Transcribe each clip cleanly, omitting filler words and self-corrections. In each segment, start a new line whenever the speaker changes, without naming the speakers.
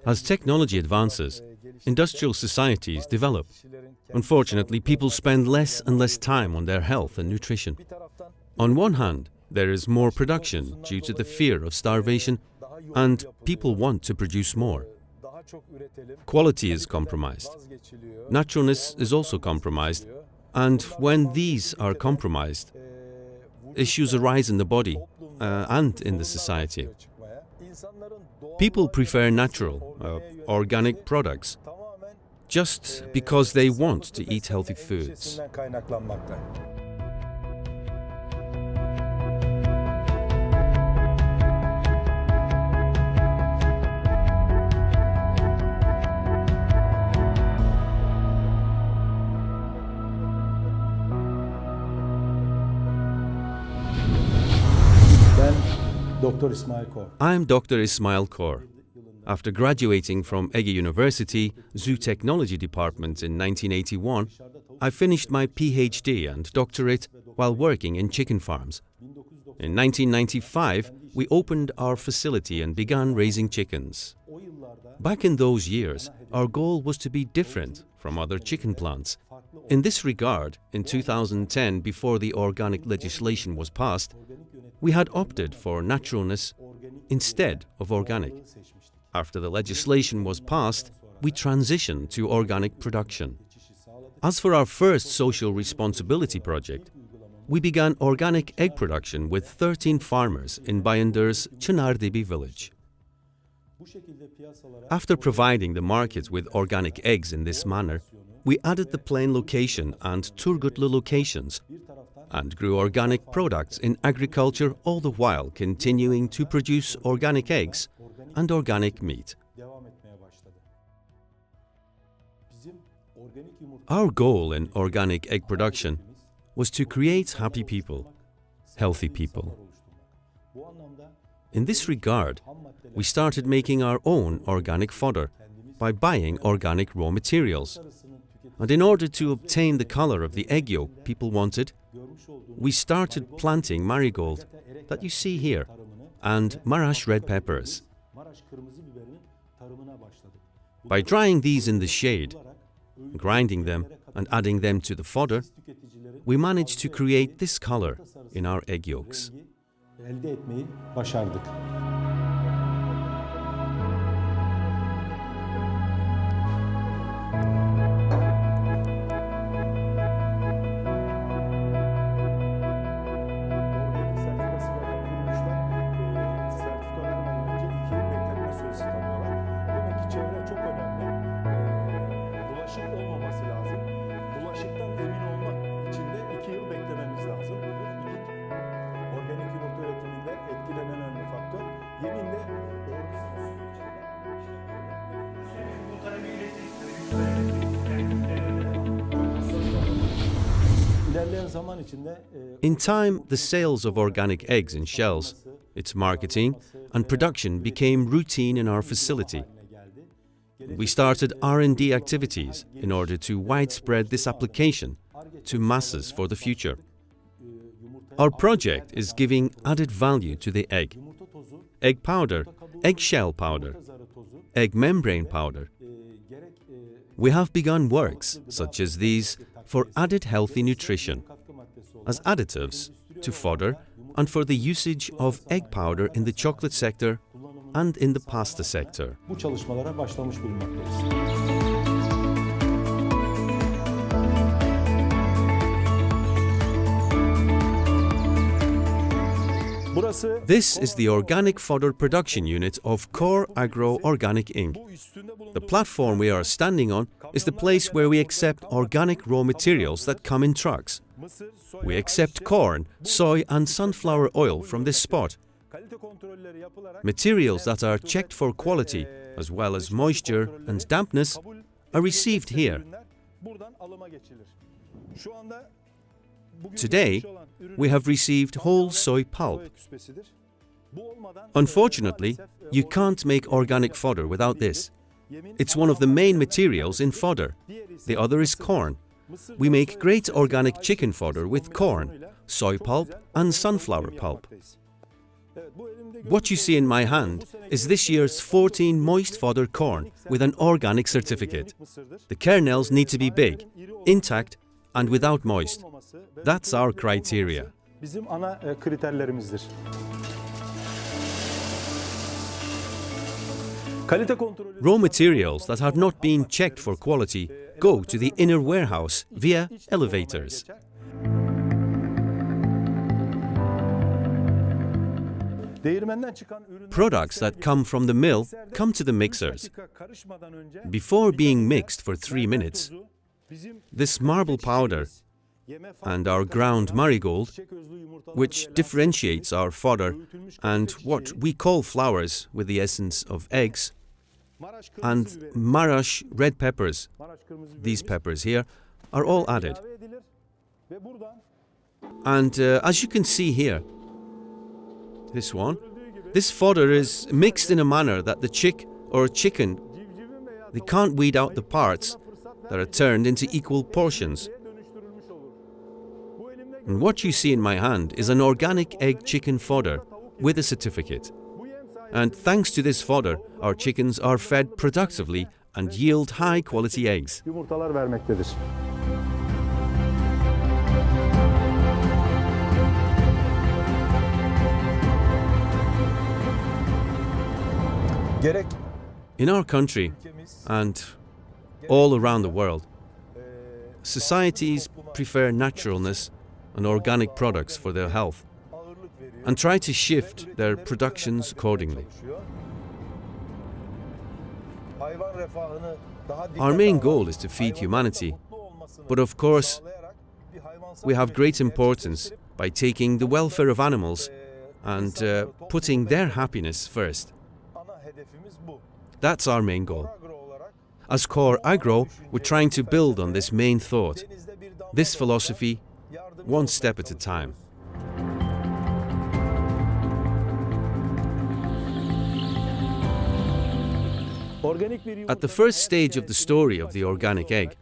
As technology advances, industrial societies develop. Unfortunately, people spend less and less time on their health and nutrition. On one hand, there is more production due to the fear of starvation, and people want to produce more. Quality is compromised. Naturalness is also compromised, and when these are compromised, issues arise in the body and in the society. People prefer natural, organic products just because they want to eat healthy foods. I'm Dr. Ismail Kor. After graduating from Ege University, Zoo Technology Department in 1981, I finished my PhD and doctorate while working in chicken farms. In 1995, we opened our facility and began raising chickens. Back in those years, our goal was to be different from other chicken plants. In this regard, in 2010, before the organic legislation was passed, we had opted for naturalness instead of organic. After the legislation was passed, we transitioned to organic production. As for our first social responsibility project, we began organic egg production with 13 farmers in Bayındır's Çınardibi village. After providing the market with organic eggs in this manner, we added the Plain location and Turgutlu locations and grew organic products in agriculture, all the while continuing to produce organic eggs and organic meat. Our goal in organic egg production was to create happy people, healthy people. In this regard, we started making our own organic fodder by buying organic raw materials. And in order to obtain the color of the egg yolk people wanted, we started planting marigold that you see here and Maraş red peppers. By drying these in the shade, grinding them and adding them to the fodder, we managed to create this color in our egg yolks. In time, the sales of organic eggs in shells, its marketing and production became routine in our facility. We started R&D activities in order to widespread this application to masses for the future. Our project is giving added value to the egg. Egg powder, eggshell powder, egg membrane powder. We have begun works such as these for added healthy nutrition, as additives to fodder and for the usage of egg powder in the chocolate sector and in the pasta sector. This is the organic fodder production unit of Kor Agro Inc. The platform we are standing on is the place where we accept organic raw materials that come in trucks. We accept corn, soy and sunflower oil from this spot. Materials that are checked for quality, as well as moisture and dampness, are received here. Today, we have received whole soy pulp. Unfortunately, you can't make organic fodder without this. It's one of the main materials in fodder. The other is corn. We make great organic chicken fodder with corn, soy pulp and sunflower pulp. What you see in my hand is this year's 14 moist fodder corn with an organic certificate. The kernels need to be big, intact and without moist. That's our criteria.
Bizim ana kriterlerimizdir.
Raw materials that have not been checked for quality go to the inner warehouse via elevators. Products that come from the mill come to the mixers. Before being mixed for 3 minutes, this marble powder and our ground marigold, which differentiates our fodder, and what we call flours with the essence of eggs, and Marash red peppers, these peppers here, are all added. And as you can see here, this fodder is mixed in a manner that the chick or chicken, they can't weed out the parts that are turned into equal portions. And what you see in my hand is an organic egg chicken fodder with a certificate. And thanks to this fodder, our chickens are fed productively and yield high quality eggs.
Yumurtalar vermektedir.
In our country and all around the world, societies prefer naturalness and organic products for their health and try to shift their productions accordingly. Our main goal is to feed humanity, but of course, we have great importance by taking the welfare of animals and putting their happiness first. That's our main goal. As Kor Agro, we're trying to build on this main thought, this philosophy, one step at a time. At the first stage of the story of the organic egg,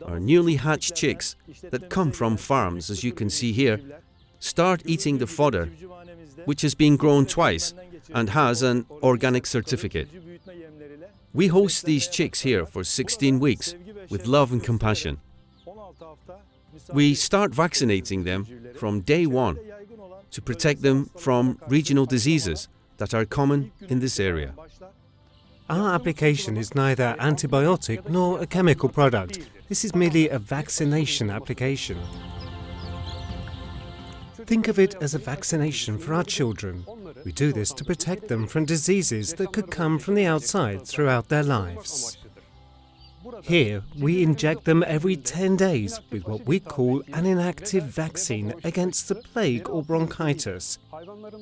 our newly hatched chicks that come from farms, as you can see here, start eating the fodder, which has been grown twice and has an organic certificate. We host these chicks here for 16 weeks with love and compassion. We start vaccinating them from day one to protect them from regional diseases that are common in this area.
Our application is neither antibiotic nor a chemical product. This is merely a vaccination application. Think of it as a vaccination for our children. We do this to protect them from diseases that could come from the outside throughout their lives. Here, we inject them every 10 days with what we call an inactive vaccine against the plague or bronchitis,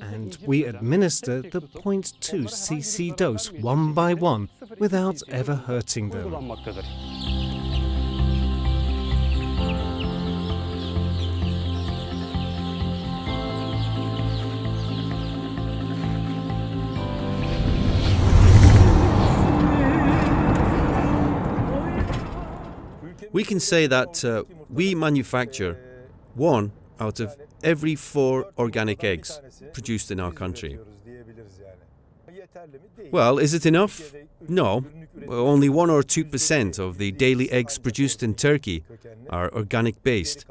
and we administer the 0.2 cc dose one by one without ever hurting them.
We can say that we manufacture 1 out of every 4 organic eggs produced in our country. Well, is it enough? No. Only 1 or 2% of the daily eggs produced in Turkey are organic based,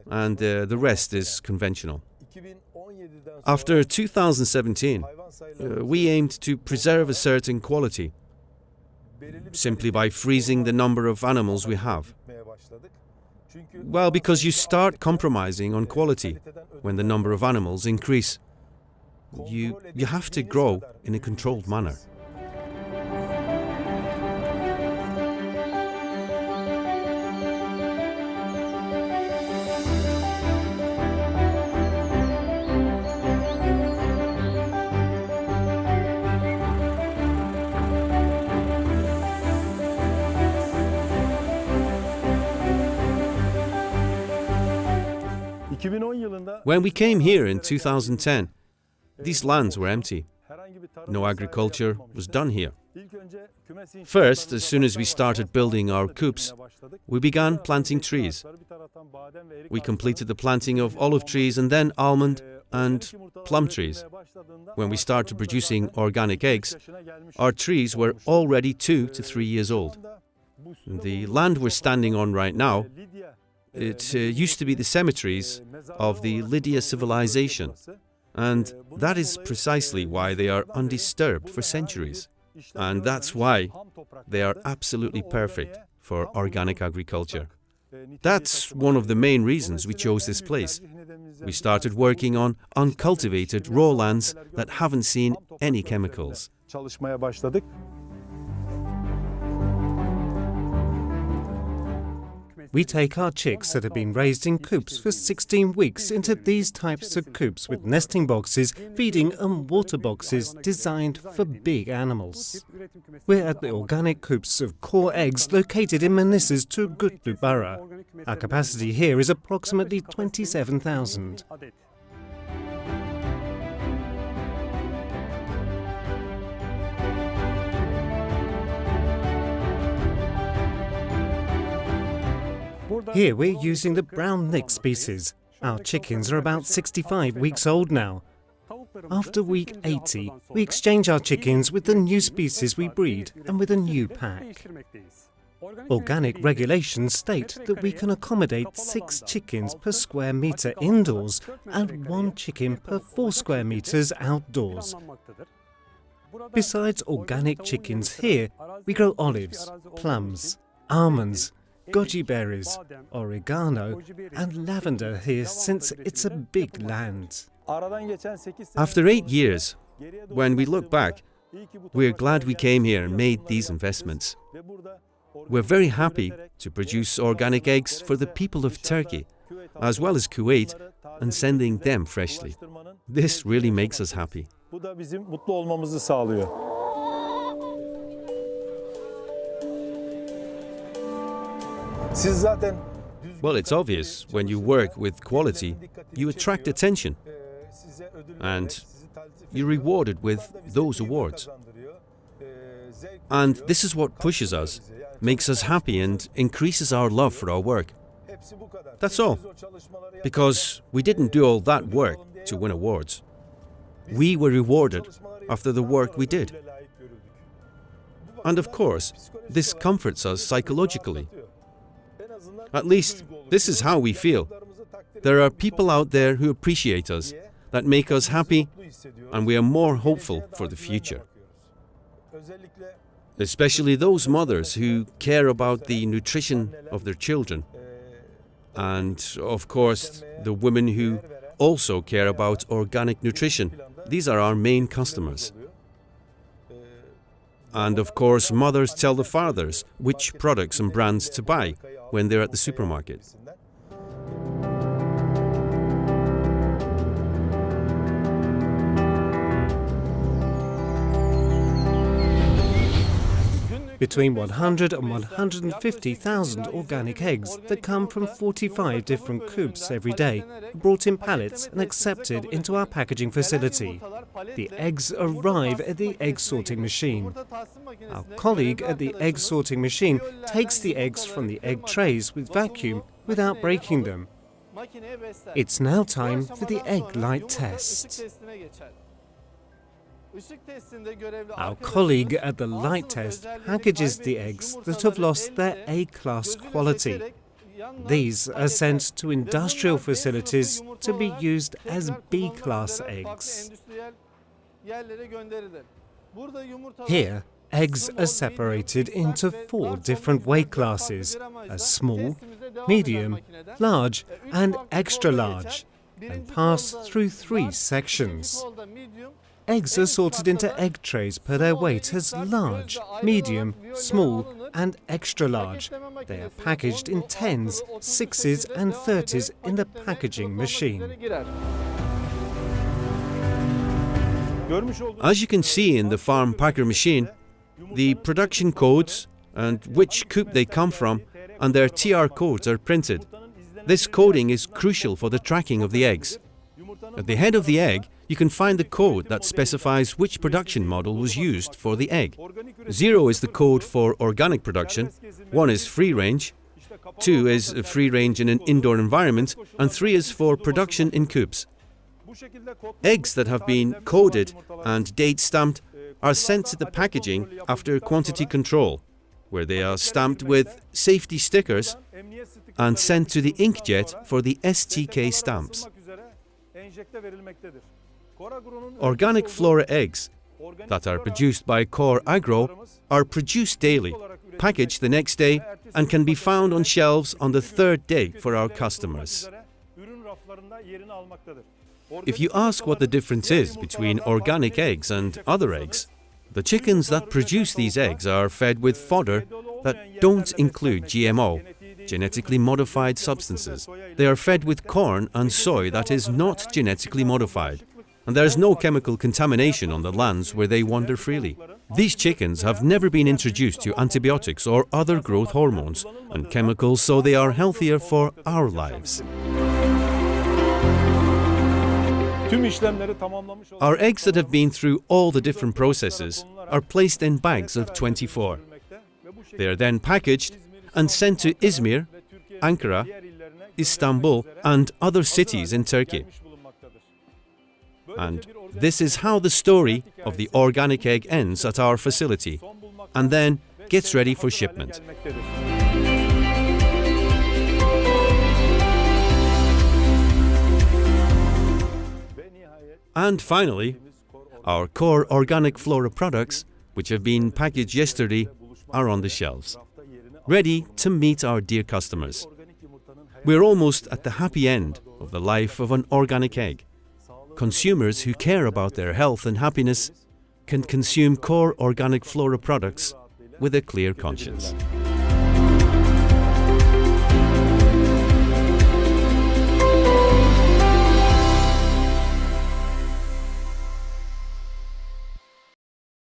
and the rest is conventional. After 2017, we aimed to preserve a certain quality, simply by freezing the number of animals we have. Well, because you start compromising on quality when the number of animals increase. You have to grow in a controlled manner. When we came here in 2010, these lands were empty. No agriculture was done here. First, as soon as we started building our coops, we began planting trees. We completed the planting of olive trees and then almond and plum trees. When we started producing organic eggs, our trees were already 2 to 3 years old. The land we're standing on right now, it used to be the cemeteries of the Lydia civilization, and that is precisely why they are undisturbed for centuries. And that's why they are absolutely perfect for organic agriculture. That's one of the main reasons we chose this place. We started working on uncultivated raw lands that haven't seen any chemicals.
We take our chicks that have been raised in coops for 16 weeks into these types of coops with nesting boxes, feeding and water boxes designed for big animals. We're at the organic coops of Kor Eggs located in Manissa's Turgutlu borough. Our capacity here is approximately 27,000. Here we're using the brown nick species. Our chickens are about 65 weeks old now. After week 80, we exchange our chickens with the new species we breed and with a new pack. Organic regulations state that we can accommodate 6 chickens per square metre indoors and 1 chicken per 4 square metres outdoors. Besides organic chickens here, we grow olives, plums, almonds, goji berries, oregano and lavender here since it's a big land.
After 8 years, when we look back, we're glad we came here and made these investments. We're very happy to produce organic eggs for the people of Turkey, as well as Kuwait, and sending them freshly. This really makes us happy. Well, it's obvious, when you work with quality, you attract attention, and you're rewarded with those awards. And this is what pushes us, makes us happy and increases our love for our work. That's all. Because we didn't do all that work to win awards. We were rewarded after the work we did. And of course, this comforts us psychologically. At least, this is how we feel. There are people out there who appreciate us, that make us happy, and we are more hopeful for the future. Especially those mothers who care about the nutrition of their children. And, of course, the women who also care about organic nutrition. These are our main customers. And, of course, mothers tell the fathers which products and brands to buy when they're at the supermarket.
Between 100 and 150,000 organic eggs that come from 45 different coops every day are brought in pallets and accepted into our packaging facility. The eggs arrive at the egg sorting machine. Our colleague at the egg sorting machine takes the eggs from the egg trays with vacuum without breaking them. It's now time for the egg light test. Our colleague at the light test packages the eggs that have lost their A-class quality. These are sent to industrial facilities to be used as B-class eggs. Here, eggs are separated into 4 different weight classes, as small, medium, large and extra large, and pass through 3 sections. Eggs are sorted into egg trays per their weight as large, medium, small and extra large. They are packaged in 10s, 6s and 30s in the packaging machine.
As you can see in the farm packer machine, the production codes and which coop they come from and their TR codes are printed. This coding is crucial for the tracking of the eggs. At the head of the egg, you can find the code that specifies which production model was used for the egg. 0 is the code for organic production, 1 is free range, 2 is free range in an indoor environment, and 3 is for production in coops. Eggs that have been coded and date stamped are sent to the packaging after quantity control, where they are stamped with safety stickers and sent to the inkjet for the STK stamps. Organic flora eggs that are produced by Kor Agro are produced daily, packaged the next day, and can be found on shelves on the third day for our customers. If you ask what the difference is between organic eggs and other eggs, the chickens that produce these eggs are fed with fodder that don't include GMO, genetically modified substances. They are fed with corn and soy that is not genetically modified, and there is no chemical contamination on the lands where they wander freely. These chickens have never been introduced to antibiotics or other growth hormones and chemicals, so they are healthier for our lives. Our eggs that have been through all the different processes are placed in bags of 24. They are then packaged and sent to Izmir, Ankara, Istanbul, and other cities in Turkey. And this is how the story of the organic egg ends at our facility, and then gets ready for shipment. And finally, our Kor Organic Flora products, which have been packaged yesterday, are on the shelves, ready to meet our dear customers. We're almost at the happy end of the life of an organic egg. Consumers who care about their health and happiness can consume Kor Organic Flora products with a clear conscience.